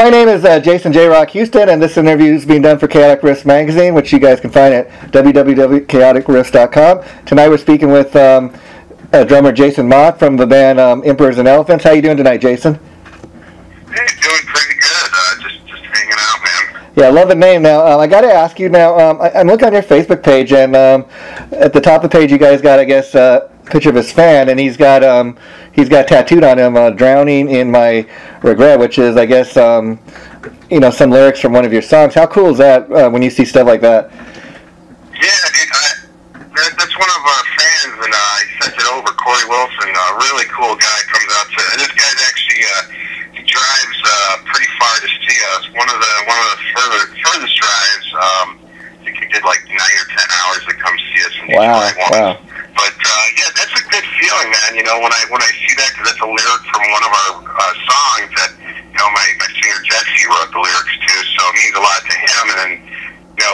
my name is Jason JROCK Houston, and this interview is being done for Chaotic Riffs magazine, which you guys can find at www.chaoticriffs.com. Tonight we're speaking with drummer Jason Meudt from the band Emperors and Elephants. How you doing tonight, Jason? Hey, doing pretty good. Just hanging out, man. Yeah, I love the name. Now, I got to ask you now, I'm looking on your Facebook page, and at the top of the page you guys got, I guess, a picture of his fan, and he's got tattooed on him, drowning in my regret, which is, I guess, some lyrics from one of your songs. How cool is that when you see stuff like that? Yeah, dude, that's one of our fans, and he sent it over, Corey Wilson, a really cool guy, comes out to, and this guy's actually, he drives pretty far to see us. One of the furthest drives, I think he did like 9 or 10 hours to come see us in Detroit once. Wow. But yeah, that's a good feeling, man. When I see that, because that's a lyric from one of our songs that my singer Jesse wrote the lyrics to, so it means a lot to him. And then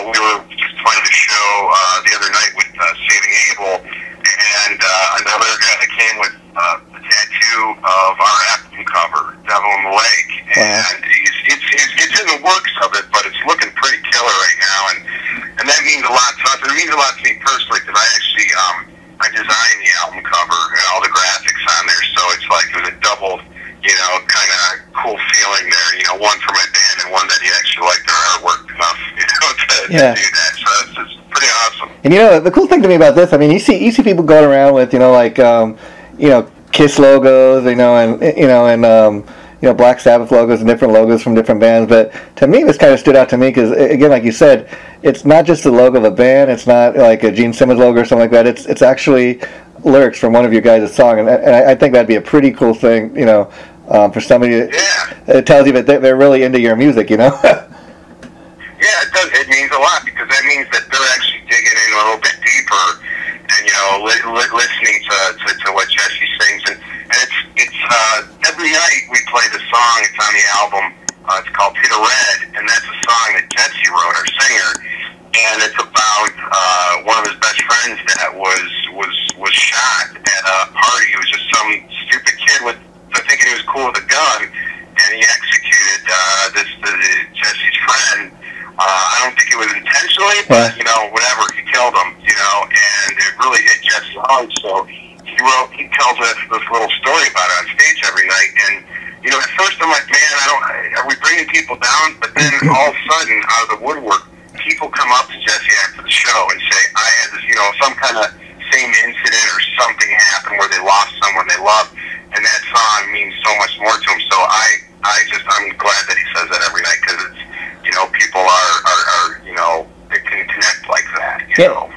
we were just playing the show the other night with Saving Abel, and another guy came with a tattoo of our album cover, Devil in the Lake, and it's in the works of it, but it's looking pretty killer right now, and that means a lot to us. It means a lot to me personally, because I actually I designed the album cover and all the graphics on there, so it's like it was a double, kind of cool feeling there. One for my band and one that he actually liked our artwork enough, to do that. So it's pretty awesome. And the cool thing to me about this, I mean, you see people going around with Kiss logos, and Black Sabbath logos and different logos from different bands. But to me, this kind of stood out to me because, again, like you said, it's not just the logo of a band. It's not like a Gene Simmons logo or something like that. It's actually lyrics from one of your guys' song, and I think that'd be a pretty cool thing, for somebody. It tells you that they're really into your music, Yeah, it does. It means a lot, because that means that they're actually digging in a little bit deeper and listening to what Jesse sings, and it's every night we play the song. It's on the album. It's called Hit a Red, and that's a song that Jesse wrote, our singer, and it's about one of his best friends that was shot at a party. He was just some stupid kid thinking he was cool with a gun, and he executed Jesse's friend. I don't think it was intentionally, but whatever, he killed him, and it really hit Jesse hard. So he tells us this little story about it on stage every night, and at first I'm like, man, are we bringing people down? But then all of a sudden, out of the woodwork, people come up to Jesse after the show and say, I had this, some kind of same incident or something happened where they lost someone they loved, and that song means so much more to him. So I'm glad that he says that every night, because it's, people are they can connect like that,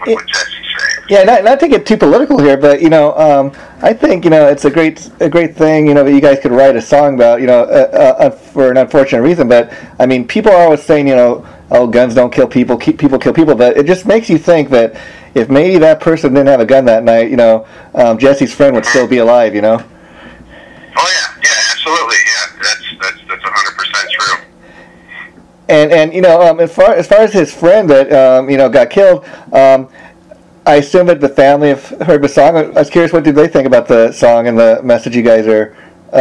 with what Jesse's saying. Yeah, not to get too political here, but I think it's a great thing that you guys could write a song about for an unfortunate reason. But I mean, people are always saying oh, guns don't kill people, people kill people. But it just makes you think that if maybe that person didn't have a gun that night, Jesse's friend would still be alive. Oh yeah, absolutely, yeah, that's 100% true. And as far as his friend that got killed, I assume that the family have heard the song. I was curious, what did they think about the song and the message you guys are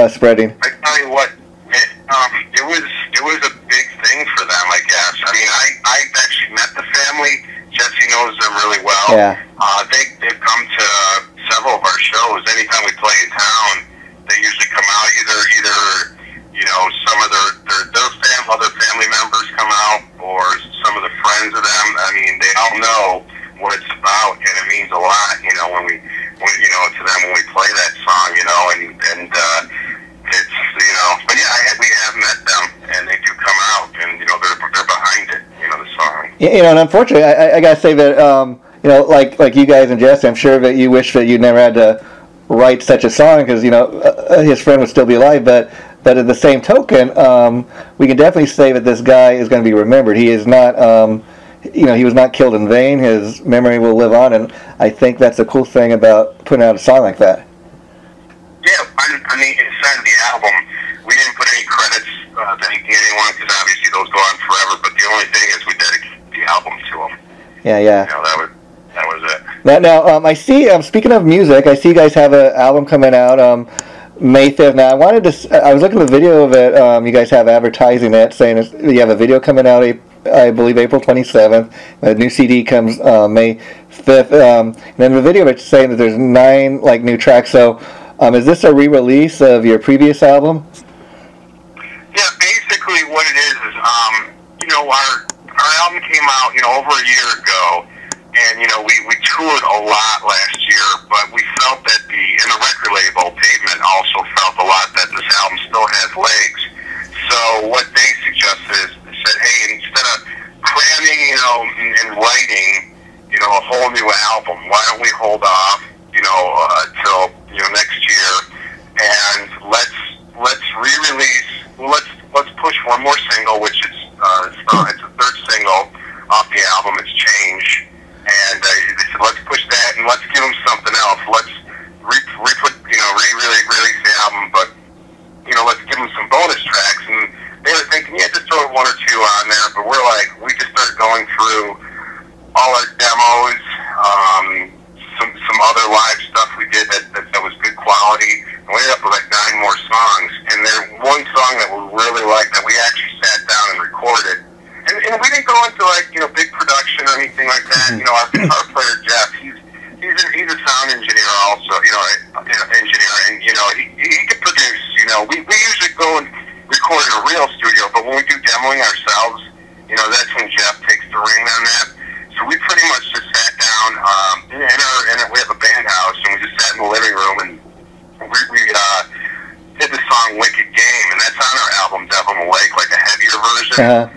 spreading? I tell you what, it was a big thing for them, I guess. I mean, I actually met the family. Jesse knows them really well. Yeah. They've come to several of our shows. Anytime we play in town, they usually come out. Either some of their other family members come out, or some of the friends of them. I mean, they all know what it's about, and it means a lot, when to them when we play that song, and it's, but yeah, we have met them, and they do come out, and they're behind it, the song. And unfortunately, I gotta say that like you guys and Jesse, I'm sure that you wish that you never had to write such a song, because his friend would still be alive, but at the same token, we can definitely say that this guy is going to be remembered. He is not, he was not killed in vain. His memory will live on, and I think that's a cool thing about putting out a song like that. Yeah, I mean, inside of the album, we didn't put any credits thanking anyone, because obviously those go on forever, but the only thing is we dedicated the album to him. Yeah. That was it. Now, I see, speaking of music, I see you guys have an album coming out. May 5th. Now, I was looking at the video of it. You guys have advertising it, saying you have a video coming out, I believe, April 27th. A new CD comes May 5th. And then the video, it's saying that there's 9 new tracks. So, is this a re-release of your previous album? Yeah, basically what it is our album came out, over a year ago, and, we toured a lot last year, but we felt that and the record label, Pavement, also felt a lot that this album still has legs. So what they suggested is, they said, hey, instead of cramming, and writing, a whole new album, why don't we hold off, till, next year, and let's re-release, let's push one more single, which is, it's the 3rd single off the album, it's Change, and they said, let's push that, and let's give them something else, let's re-release the album, but, let's give them some bonus tracks, and they were thinking, yeah, just throw 1 or 2 on there, but we're like, we just started going through all our demos, some other live stuff we did that was good quality, and we ended up with 9 more songs, and there's one song that we really liked that we actually sat down and recorded, and we didn't go into big production or anything like that. Our guitar player Jeff, he's a sound engineer also, engineer, and he can produce. We usually go and record in a real studio, but when we do demoing ourselves, that's when Jeff takes the reign on that. So we pretty much just sat down we have a band house, and we just sat in the living room, and we did the song Wicked Game, and that's on our album Devil in the Lake, like a heavier version,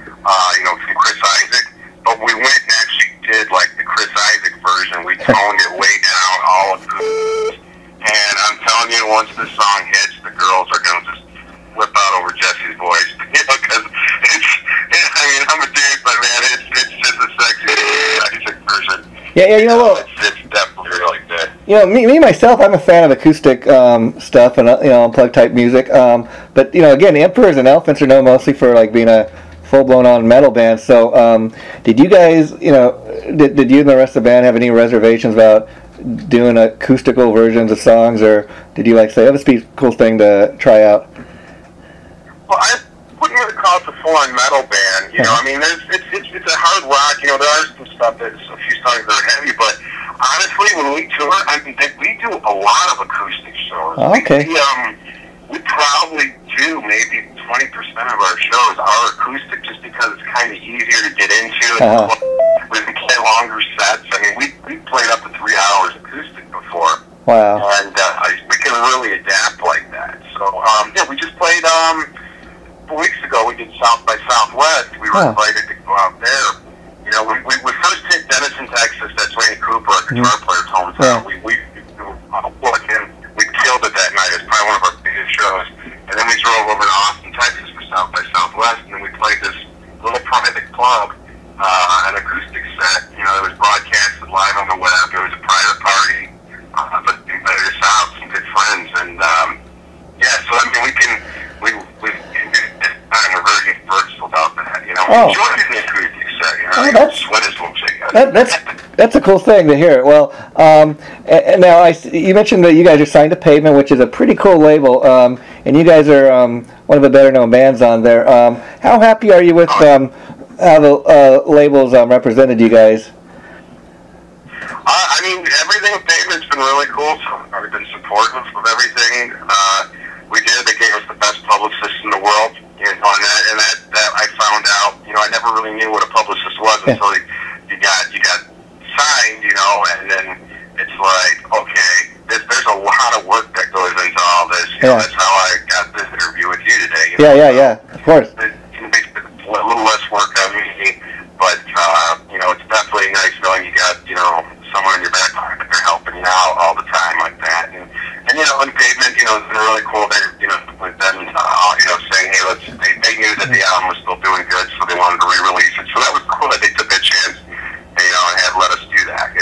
from Chris Isaac. But we went and actually did the Chris Isaac version. We toned it way down, all of it. And I'm telling you, once the song hits, the girls are going to just flip out over Jesse's voice. Because I'm a dude, but man, it's just a sexy Isaac version. Yeah, it's definitely really good. Me myself, I'm a fan of acoustic stuff and unplugged type music. But again, Emperors and Elephants are known mostly for being a full-blown on metal band. So, did you guys, did you and the rest of the band have any reservations about doing acoustical versions of songs, or did you say, "Oh, this would be a cool thing to try out"? Well, I wouldn't really call it a full-on metal band. It's a hard rock. There are some stuff that's a few songs that are heavy, but honestly, when we tour, we do a lot of acoustic shows. Okay. We probably do maybe 20% of our shows are acoustic, just because it's kind of easier to get into. We can play longer sets. We played up to 3 hours acoustic before. Wow. And we can really adapt like that. So, we just played, 4 weeks ago, we did South by Southwest. We were invited to go out there. We first hit Denison, Texas. That's Randy Cooper, our guitar player's hometown. We killed it that night. It's probably one of our biggest shows. And then we drove over to Austin, Texas for South by Southwest, and then we played this little private club, an acoustic set. It was broadcasted live on the web. It was a private party, but invited us out, some good friends, and we're very versatile about that. We enjoyed the acoustic set. That's a cool thing to hear. Well, and now you mentioned that you guys are signed to Pavement, which is a pretty cool label, and you guys are one of the better-known bands on there. How happy are you with how the labels represented you guys? Everything with Pavement's been really cool. I've been supportive of everything we did. They gave us the best publicist in the world. And that I found out. I never really knew what a publicist was until you got signed. And then it's like, okay, there's a lot of work that goes into all this. That's how I got this interview with you today. Yeah, of course. It's a little less work on me, but it's definitely nice knowing you got someone in your back pocket. They're helping you out all the time like that. And in Pavement, it's been really cool. With them, saying, hey, they knew that the album was still doing good, so they wanted to re-release it. So that was cool that they took that chance, and had let us do that.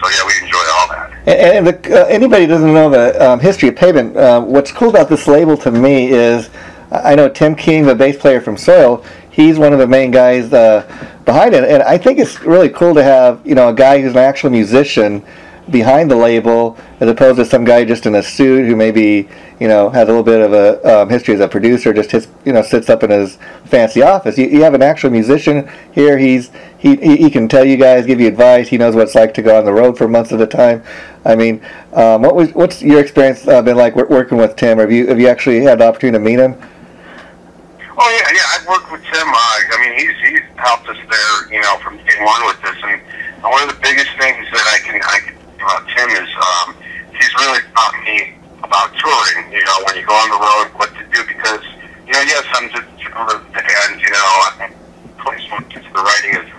So yeah, we enjoy all that. And anybody doesn't know the history of Pavement. What's cool about this label to me is, I know Tim King, the bass player from Soil, he's one of the main guys behind it, and I think it's really cool to have a guy who's an actual musician behind the label, as opposed to some guy just in a suit who maybe, you know, has a little bit of a history as a producer, just his, you know, sits up in his fancy office. You have an actual musician here. He can tell you guys, give you advice. He knows what it's like to go on the road for months at a time. I mean, what's your experience been like working with Tim? Have you actually had the opportunity to meet him? Oh yeah, I've worked with Tim. I mean, he's helped us there, you know, from day one with this. And one of the biggest things that I can about Tim is he's really taught me about touring. You know, when you go on the road, what to do, because you know, yes, I'm just the hands. You know, place when it gets to the writing is.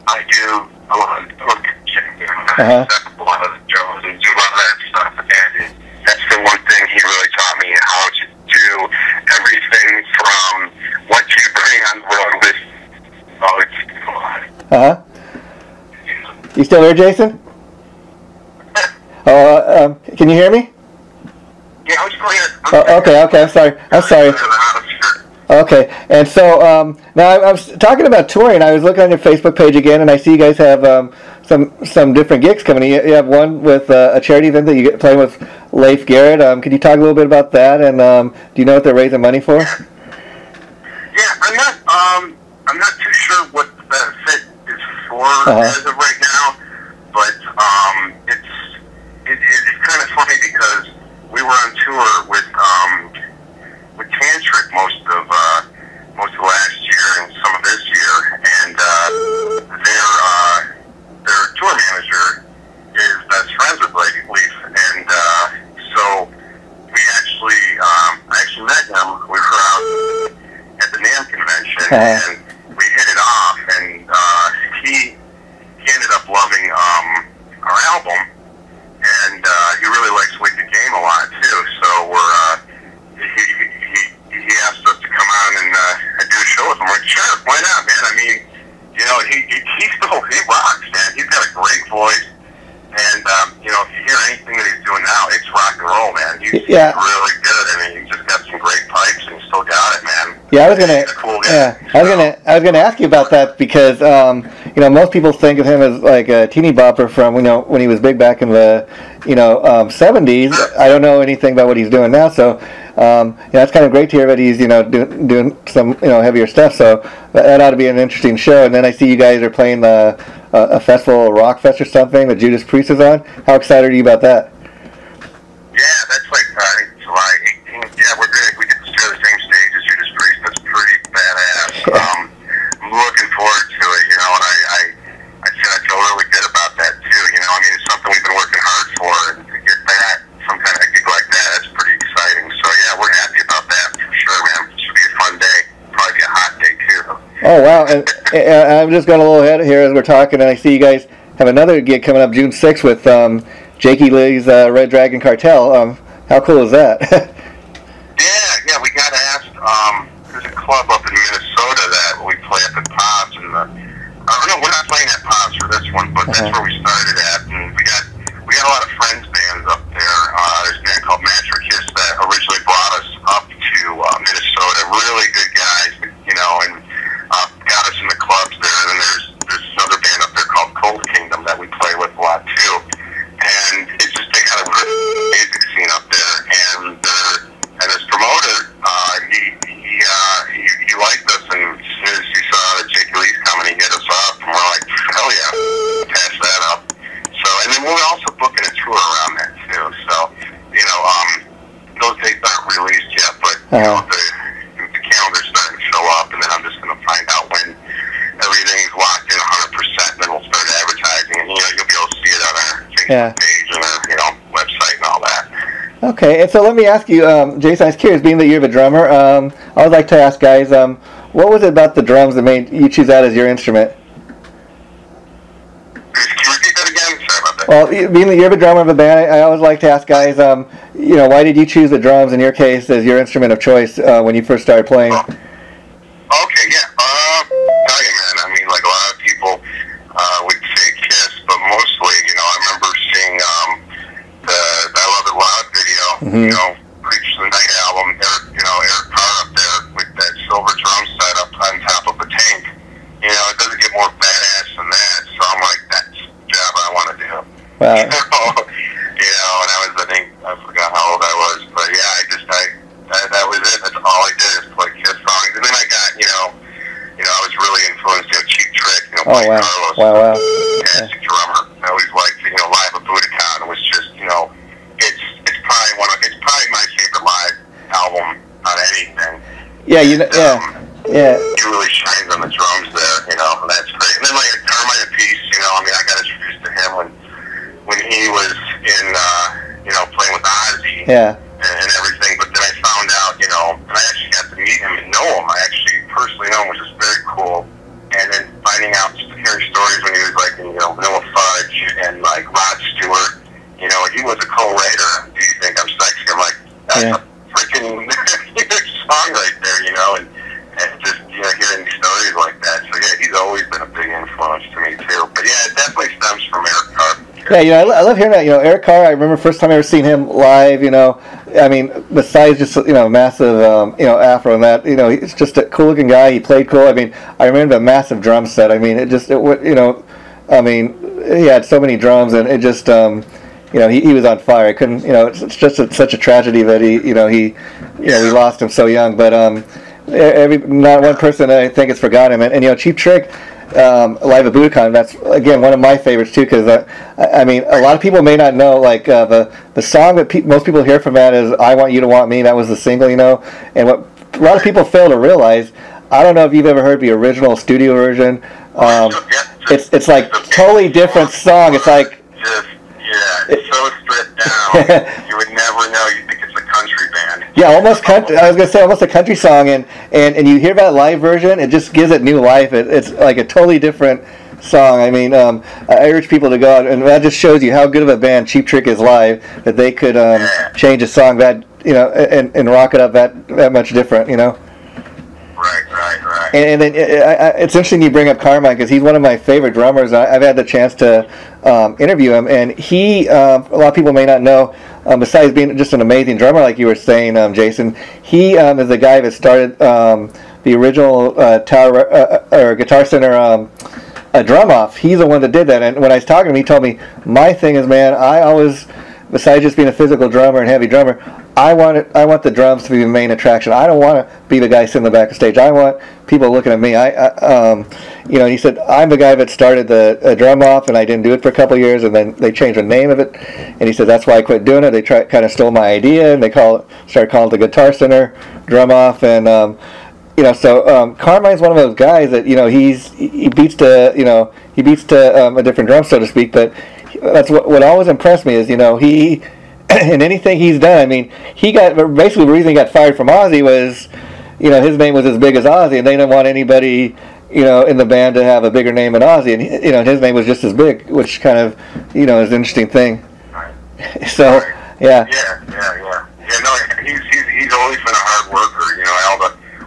I do a lot of work, a lot of the shows and do a lot of that stuff, and that's the one thing he really taught me, how to do everything from what you bring on the road with. Oh, it's a lot. You still there, Jason? Can you hear me? Yeah, I'm still here. Okay, I'm sorry. Okay, and so now I was talking about touring. I was looking on your Facebook page again, and I see you guys have some different gigs coming. You have one with a charity event that you get playing with Leif Garrett. Could you talk a little bit about that? And do you know what they're raising money for? Yeah, I'm not too sure what the fit is for as of right now, but it's kind of funny because we were on tour with Tantric most of last year and some of this year, and their tour manager is best friends with Leif, and so I actually met him. We were out at the NAMM convention, and we hit it off, and he ended up loving our album, and he really likes Wicked Game a lot too. So he asked us to come out and do a show with him. We're like, sure, why not, man? I mean, you know, he rocks, man. He's got a great voice, and you know, if you hear anything that he's doing now, it's rock and roll, man. He's really good. I mean, he's just got some great pipes, and he's still got it, man. Yeah, I was gonna ask you about that because you know, most people think of him as like a teeny bopper from, you know, when he was big back in the 70s. I don't know anything about what he's doing now, so yeah, it's kind of great to hear that he's, you know, doing some, you know, heavier stuff. So that ought to be an interesting show. And then I see you guys are playing a festival, Rock Fest or something that Judas Priest is on. How excited are you about that? Yeah, that's like July 18th. Yeah, we get to share the same stage as Judas Priest. That's pretty badass. I'm looking forward to it, you know, and I feel really good about that too. You know, I mean, it's something we've been working hard for, and to get that, some kind of gig like that, that's pretty exciting. So yeah, we're happy about that for sure, man. It should be a fun day. Probably be a hot day too. Oh wow! And I'm just going a little ahead here as we're talking, and I see you guys have another gig coming up June 6th with Jakey Lee's Red Dragon Cartel. How cool is that? yeah, we got asked. There's a club up in Minnesota that we play up at Pops, and no, we're not playing at Pops for this one, but that's where we started at, and we got a lot of friends bands up there. There's a band called Matrix that originally brought us up to Minnesota. Really good guys, you know, and got us in the clubs there. And then there's another band up there called Cold Kingdom that we play with a lot too. And it's just they got a really music scene up there, and this promoter, he liked us, and as soon as he saw that Jake Lee's coming, he hit us up, and we're like, hell yeah, pass that up. So, and then we're also booking a tour around that too. So, you know, those dates aren't released yet, but you know, the calendar's starting to show up, and then I'm just going to find out when everything's locked in 100%, and then we'll start advertising, and you know, you'll be able to see it on our Facebook page and our, you know, website and all that. Okay, and so let me ask you, Jason, I was curious, being that you're the drummer, I would like to ask guys, what was it about the drums that made you choose that as your instrument? Can you repeat that again? Sorry about that. Well, being that you're the drummer of the band, I always like to ask guys, you know, why did you choose the drums, in your case, as your instrument of choice when you first started playing? Okay, yeah. Tell you, man, I mean, like a lot of people would say Kiss, but mostly, you know, I remember seeing the I Love It Loud video, you know, Preach the Night album, Eric Carr up there with that silver drum set up on top of a tank. You know, it doesn't get more badass than that, so I'm like, that's the job I want to do. Wow. And I think I forgot how old I was, but yeah, that was it. That's all I did is play Kiss songs, and then I got, I was really influenced, Cheap Trick, Oh, playing wow. Carlos, Wow. as a drummer. I always liked, Live at Budokan was just, it's probably my favorite live album on anything. Yeah, He really shines on the drums there, and that's great. And then like Carmine Peace, I got introduced to him when he was in, playing with Ozzy. Yeah. And everything, but then I found out, and I actually got to meet him and know him. I actually personally know him, which is very cool. And then finding out, just hearing stories when he was like in, Vanilla Fudge and like Rod Stewart, he was a co-writer. Do you think I'm sexy? I'm like, that's a freaking song right there, and just, hearing these stories like that. So yeah, he's always been a big influence to me too. But yeah, it definitely stems from Eric Carr. Yeah, I love hearing that. Eric Carr, I remember first time I ever seen him live, I mean, besides just, massive, afro and that, he's just a cool looking guy. He played cool. I mean, I remember the massive drum set. I mean, I mean, he had so many drums, and it just, he was on fire. I couldn't, it's just such a tragedy that we lost him so young. But not one person I think has forgotten him. And Cheap Trick, Live at Budokan, that's again one of my favorites too, because I mean, a lot of people may not know, like the song that most people hear from that is "I Want You to Want Me." That was the single, and what a lot of people fail to realize, I don't know if you've ever heard the original studio version. It's like totally different song. It's like it's so stripped down. You would never know. You think it's a country band. Yeah, almost country. I was gonna say almost a country song, and you hear that live version, it just gives it new life. It's like a totally different song. I mean, I urge people to go out, and that just shows you how good of a band Cheap Trick is live, that they could change a song that and rock it up that much different. Right. And then it's interesting you bring up Carmine, because he's one of my favorite drummers. I've had the chance to interview him, and he, a lot of people may not know, besides being just an amazing drummer, like you were saying, Jason, he is the guy that started the original Guitar Center drum off. He's the one that did that, and when I was talking to him, he told me, my thing is, man, I always, besides just being a physical drummer and heavy drummer, I want the drums to be the main attraction. I don't want to be the guy sitting in the back of the stage. I want people looking at me. He said, I'm the guy that started the drum off, and I didn't do it for a couple of years, and then they changed the name of it, and he said that's why I quit doing it. They kind of stole my idea, and they started calling it the Guitar Center drum off, and Carmine's one of those guys that he beats to a different drum, so to speak, but that's what always impressed me is he. In anything he's done, I mean, basically the reason he got fired from Ozzy was, his name was as big as Ozzy, and they didn't want anybody, in the band to have a bigger name than Ozzy, and his name was just as big, which kind of, is an interesting thing. Right. So, yeah. Yeah. No, he's always been a hard worker.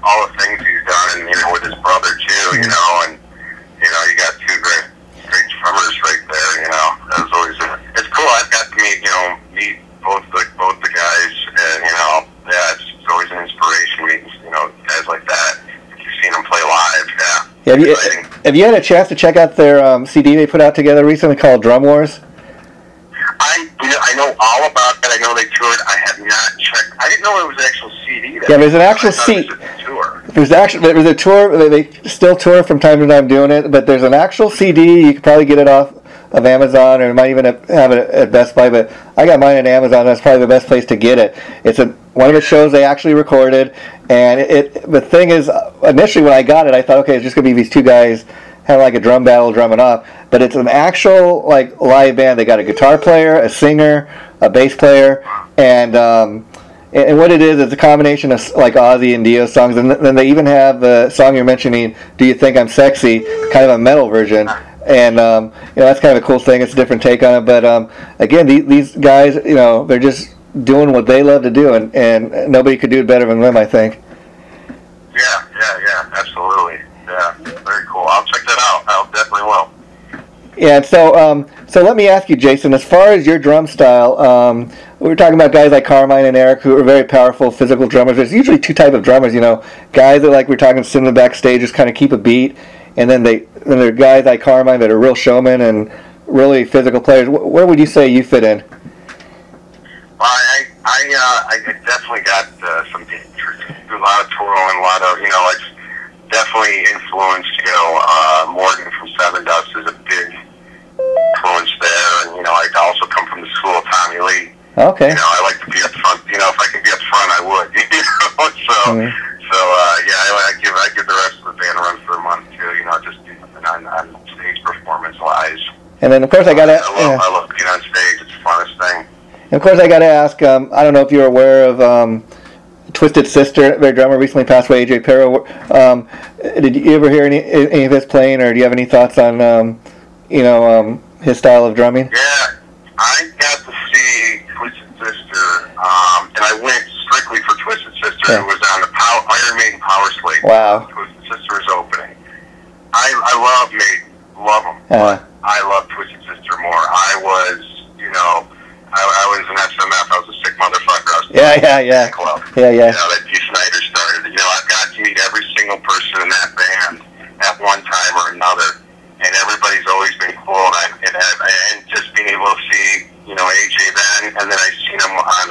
All the things he's done, and with his brother too, and you got two great drummers right there. That's always it's cool. I've got to meet both the guys, and it's always an inspiration meeting guys like that. You've seen them play live, Have you had a chance to check out their CD they put out together recently called Drum Wars? I know all about that. I know they toured. I have not checked. I didn't know it was an actual CD. Yeah, there's an actual CD. There's a tour. They still tour from time to time doing it, but there's an actual CD. You could probably get it off of Amazon, or might even have it at Best Buy, but I got mine at Amazon. That's probably the best place to get it. It's one of the shows they actually recorded, and the thing is, initially when I got it, I thought, okay, it's just going to be these two guys having like a drum battle drumming off, but it's an actual like live band. They got a guitar player, a singer, a bass player, and what it is, it's a combination of like Ozzy and Dio songs, and then they even have the song you're mentioning, Do You Think I'm Sexy, kind of a metal version. And that's kind of a cool thing. It's a different take on it. But again, these guys, they're just doing what they love to do, and nobody could do it better than them, I think. Yeah, absolutely. Yeah, very cool. I'll check that out. I definitely will. Yeah, and so let me ask you, Jason, as far as your drum style, we were talking about guys like Carmine and Eric who are very powerful physical drummers. There's usually two types of drummers, guys that, like we're talking, sit in the backstage, just kind of keep a beat, and then there are guys like Carmine that are real showmen and really physical players. Where would you say you fit in? Well, I definitely got some a lot of twirling, a lot of, you know, it's definitely influenced, you know, Morgan from Seven Dust is a big influence there, and, you know, I also come from the school of Tommy Lee. Okay. You know, I like to be up front, you know, if I could be up front, I would, you know, so, yeah, I give the rest of the band a run for a month, too, you know, just on stage performance-wise. And then, of course, I love being on stage. It's the funnest thing. And of course, I got to ask, I don't know if you're aware of Twisted Sister, their drummer recently passed away, AJ Pero. Did you ever hear any of his playing, or do you have any thoughts on, you know, his style of drumming? Yeah, I got to see Twisted Sister, and I went strictly for Twisted Sister. Yeah. It was on the Iron Maiden Power Slate. Wow. Twisted Sister is opening. I love Maiden, love them, but I love Twisted Sister more. I was, you know, I was an SMF. I was a sick motherfucker. I was Yeah. club. Yeah. You know, that D. Snyder started. You know, I've got to meet every single person in that band at one time or another, and everybody's always been cool. And just being able to see, you know, AJ then, and then I've seen him on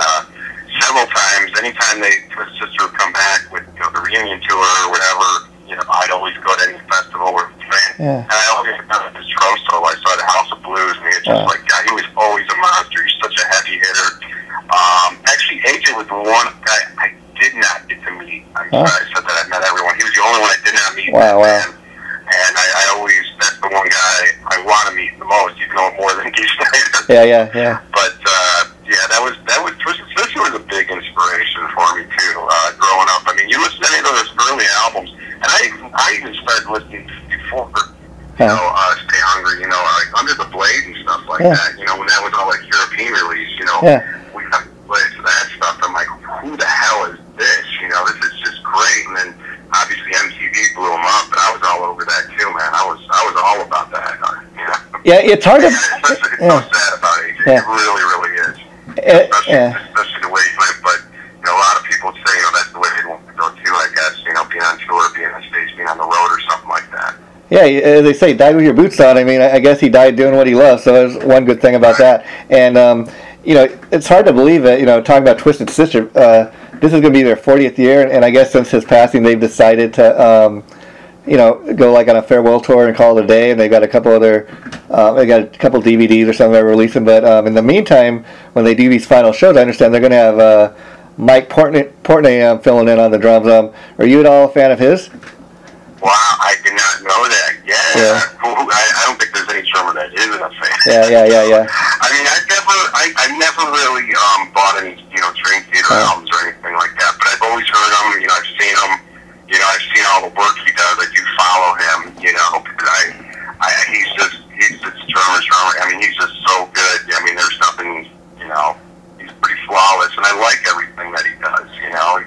several times. Anytime Twisted Sister would come back with, you know, the reunion tour or whatever, you know, I'd always go to any festival where he played. Yeah. And I always got his drum solo. I saw the House of Blues, and it's just like, God, he was always a monster. He's such a heavy hitter. Actually, AJ was the one guy I did not get to meet. I'm sorry I said that. I met everyone. He was the only one I did not meet. Wow. And I always, that's the one guy I want to meet the most, even though more than Keith Snyder. Yeah. But, yeah, that was Twisted Sister was a big inspiration for me, too, growing up. I mean, you listen to any of those early albums, and I even started listening before, you know, Stay Hungry, you know, like Under the Blade and stuff like that, you know, when that was all like European release, you know, we got played to that stuff. I'm like, who the hell is this? You know, this is just great. And then obviously MTV blew them up, and I was all over that too, man. I was all about that. You know? Yeah, it's hard to. It's so sad about AJ. It really, really is. Especially the way he played. But you know, a lot of people say, you know, that's the way they want to go too. I guess, you know, being on tour, being on stage, being on the road, or something like that. Yeah, as they say, die with your boots on. I mean, I guess he died doing what he loves, so there's one good thing about that. And, you know, it's hard to believe it, you know, talking about Twisted Sister, this is going to be their 40th year, and I guess since his passing, they've decided to, you know, go like on a farewell tour and call it a day, and they've got a couple other, they got a couple DVDs or something they're releasing, but in the meantime, when they do these final shows, I understand they're going to have Mike Portnoy filling in on the drums. Are you at all a fan of his? Wow, I did not know that. Yeah. I don't think there's any drummer that isn't a fan. Yeah. I mean, I never really bought any, you know, Dream Theater albums or anything like that, but I've always heard him. You know, I've seen him. You know, I've seen all the work he does. I do follow him. You know, because he's just drummer. I mean, he's just so good. I mean, there's nothing. You know, he's pretty flawless, and I like everything that he does. You know,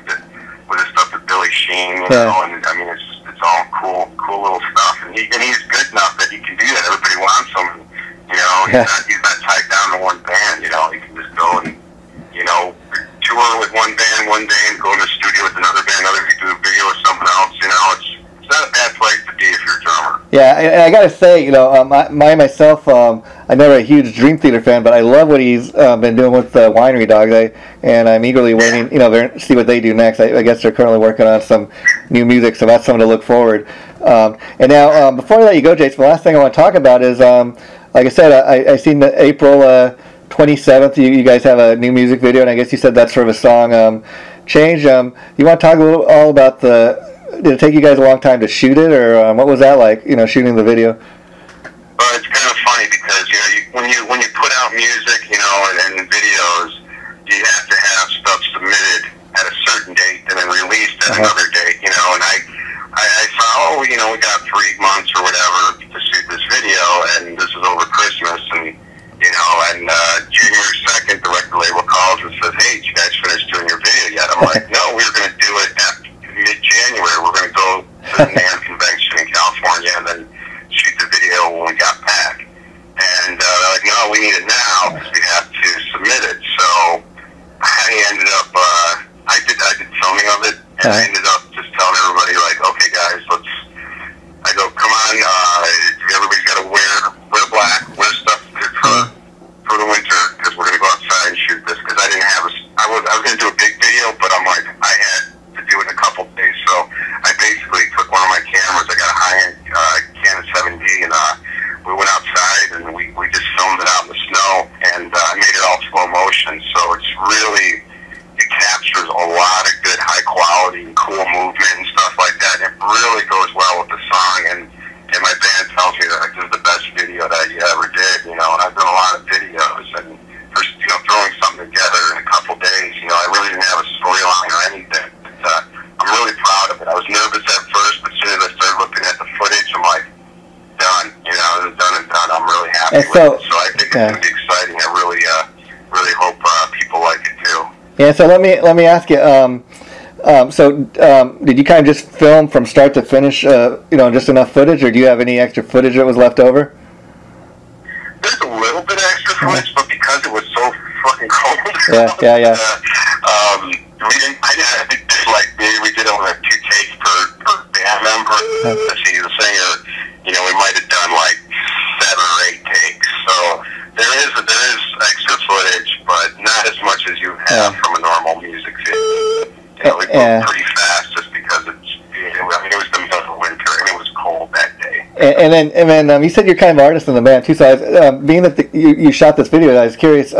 with his stuff with Billy Sheen. You know, and I mean, it's all cool little stuff, and he's good enough that he can do that. Everybody wants him. You know, he's not tied down to one band. You know, he can just go and, you know, tour with one band one day and go in the studio with another band, another week do a video with someone else. You know, it's not a bad place to be if you're a drummer. Yeah, and I gotta say, you know, myself, I'm never a huge Dream Theater fan, but I love what he's been doing with the Winery Dog. And I'm eagerly waiting, you know, to see what they do next. I guess they're currently working on some new music, so that's something to look forward. And now, before I let you go, Jason, the last thing I want to talk about is, like I said, I seen the April 27th. You guys have a new music video, and I guess you said that's sort of a song change. You want to talk a little all about did it take you guys a long time to shoot it, or what was that like? You know, shooting the video. Well, it's kind of funny because, you know, when you put out music, you know, and videos, you have to have stuff submitted at a certain date and then released at another date, you know, and I thought, you know, we got 3 months or whatever to shoot this video, and this is over Christmas, and, you know, and January 2nd, the record label calls and says, hey, did you guys finish doing your video yet? I'm like, no, we're going to do it at mid-January. We're going to go to the NAMM convention in California and then shoot the video when we got back. And they're like, no, we need it now because we have to submit it. So I ended up, I did filming of it, and I ended up just telling everybody, like, okay, guys, I go, come on, everybody's got to wear black, wear stuff happy with it. So I think it's going to be exciting. I really hope people like it too. Yeah. So let me ask you. Did you kind of just film from start to finish? Just enough footage, or do you have any extra footage that was left over? There's a little bit of extra footage, but because it was so fucking cold, yeah. I think we did only 2 takes per band member. See, the singer, we might have done like 7 or 8 takes. So there is extra footage, but not as much as you have from a normal music video. We moved pretty fast just because it was the middle of winter and it was cold that day. And then you said you're kind of an artist in the band too. So I was, being that you shot this video, I was curious.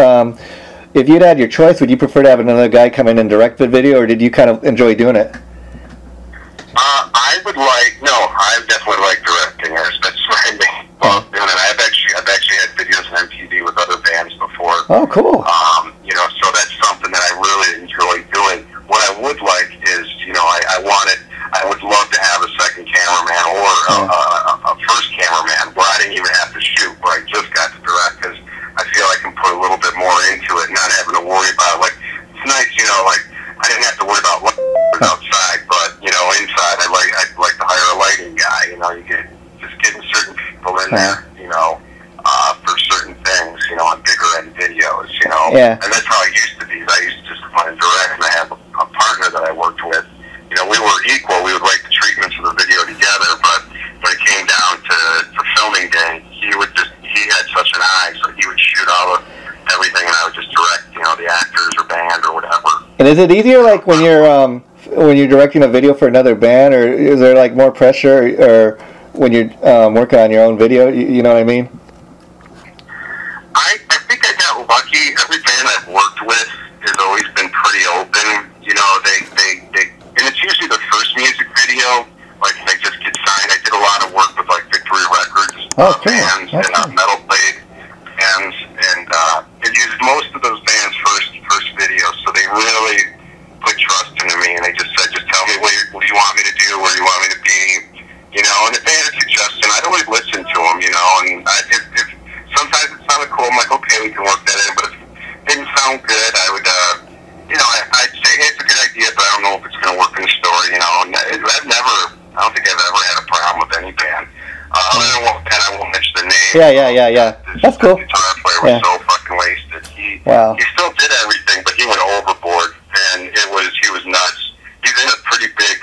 If you'd had your choice, would you prefer to have another guy come in and direct the video, or did you kind of enjoy doing it? I definitely like directing. That's my main doing it. I've actually had videos on MTV with other bands before. Oh, cool. So that's something that I really enjoy doing. What I would like is, I would love to have a second cameraman or a first cameraman where I didn't even have to shoot, where I just got to direct, because I feel I can put a little bit more into it, not having to worry about, it's nice, I didn't have to worry about what was outside, but, inside, I'd like to hire a lighting guy, you get, just getting certain people in there, for certain things, on bigger end videos, and that's how I used to be. I used to just want to direct, and I have a partner that I worked with. We were equal. We would write the treatments of the video together, but when it came down to filming day, he had such an eye, so he would shoot all of everything, and I would just direct, the actors or band or whatever. And is it easier, when you're directing a video for another band, or is there more pressure, or when you're working on your own video? You know what I mean? I think I got lucky. Every band I've worked with has always been pretty open. And it's usually the first music video, they just get signed. I did a lot of work with Victory Records bands and Metal Blade bands, and it used most of those bands' first videos, so they really put trust into me, and they just said, just tell me what you want me to do, where you want me to be, and if they had a suggestion, I'd always listen to them, and if sometimes it sounded cool, I'm like, okay, we can work that in, but if it didn't sound good, I would, I'd say, hey, it's a good idea, but I don't know if it's going to work in the story, and I don't think I've ever had a problem with any band. Other than one band, I won't mention the name. Yeah. That's cool. The guitar player was so fucking wasted. He still did everything, but he went overboard, and he was nuts. He's in a pretty big,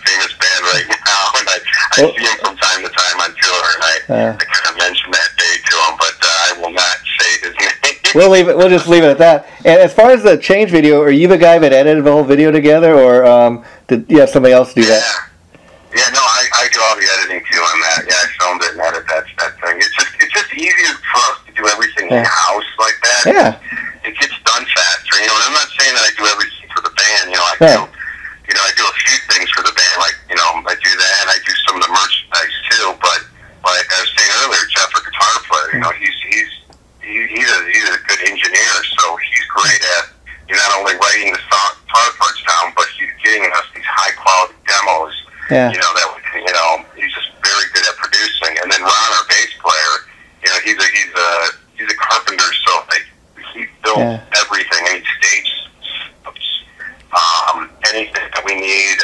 famous band right now, and I see him from time to time on tour, and I kind of mentioned that day to him, but I will not say his name. We'll just leave it at that. And as far as the change video, are you the guy that edited the whole video together, or did you have somebody else do that? Yeah, no, I do all the editing too on that. Yeah, I filmed it and edited that thing. It's just easier for us to do everything in house like that. Yeah. It gets done faster, and I'm not saying that I do everything for the band. I do a few things for the band, I do that, and I do some of the merchandise too. But like I was saying earlier, Jeff, a guitar player, he's a good engineer, so he's great at not only writing the song guitar parts down, but he's getting us these high quality demos. Yeah. He's just very good at producing. And then Ron, our bass player, he's a carpenter, so he builds everything, any stage anything that we need,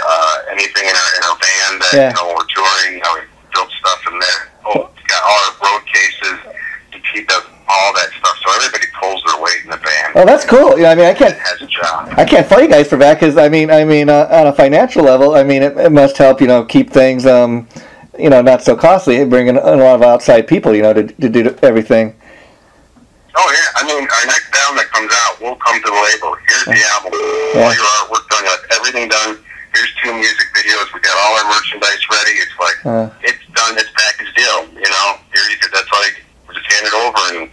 anything in our band that we're touring, we build stuff in there. He's got all our road cases. He does all that stuff, so everybody pulls their weight in the band. Oh, that's cool. I has a job. I can't fault you guys for that, because on a financial level, it must help keep things not so costly, bringing a lot of outside people to do everything. Oh yeah, our next album that comes out, we'll come to the label. Here's the album, all your artwork done, everything done. Here's 2 music videos. We got all our merchandise ready. It's it's done. It's package deal. Here you could. That's like we just hand it over, and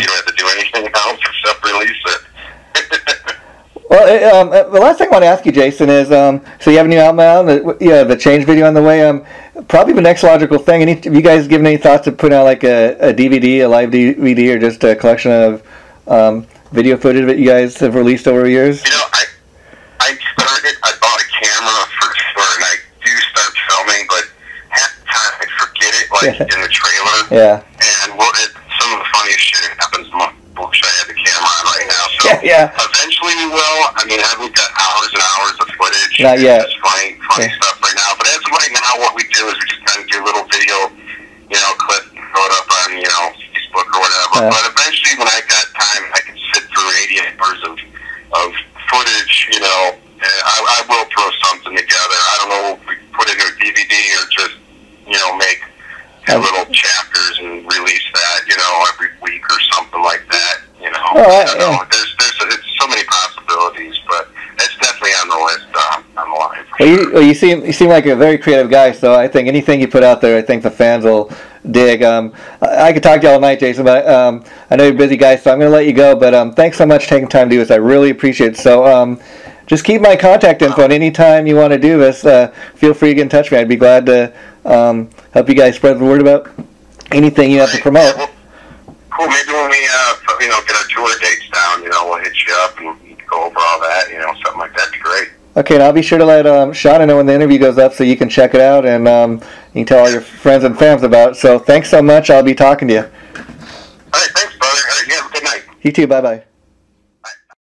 you don't have to do anything else except release it. Well, the last thing I want to ask you, Jason, is so you have a new album out, the change video on the way. Probably the next logical thing. Have you guys given any thoughts to putting out a DVD, a live DVD, or just a collection of video footage that you guys have released over the years? I bought a camera for sure, and I do start filming, but half the time I forget it, in the trailer. Yeah. And Yeah. Eventually we will. I mean, we've got hours and hours of footage. Not yet. It's funny stuff right now. But as of right now, what we do is we just kind of do a little video, clip, throw it up on, Facebook or whatever. But eventually, when I got time, I can sit through 80 hours of footage, and I will throw something together. I don't know if we put it in a DVD or just, make little chapters and release that, every week or something like that. I don't know. There's so many possibilities, but it's definitely on the list. On the line. Well, you seem like a very creative guy, so I think anything you put out there, I think the fans will dig. I could talk to you all night, Jason, but I know you're a busy guy, so I'm going to let you go. But thanks so much for taking time to do this. I really appreciate it. So just keep my contact info, and anytime you want to do this, feel free to get in touch with me. I'd be glad to help you guys spread the word about anything you have to promote. Yeah, cool. Maybe when we get our tour dates down, we'll hit you up and go over all that. Something like that'd be great. Okay, and I'll be sure to let Shauna know when the interview goes up so you can check it out and you can tell all your friends and fans about it. So thanks so much. I'll be talking to you. All right, thanks, brother. All right, you have a good night. You too. Bye-bye.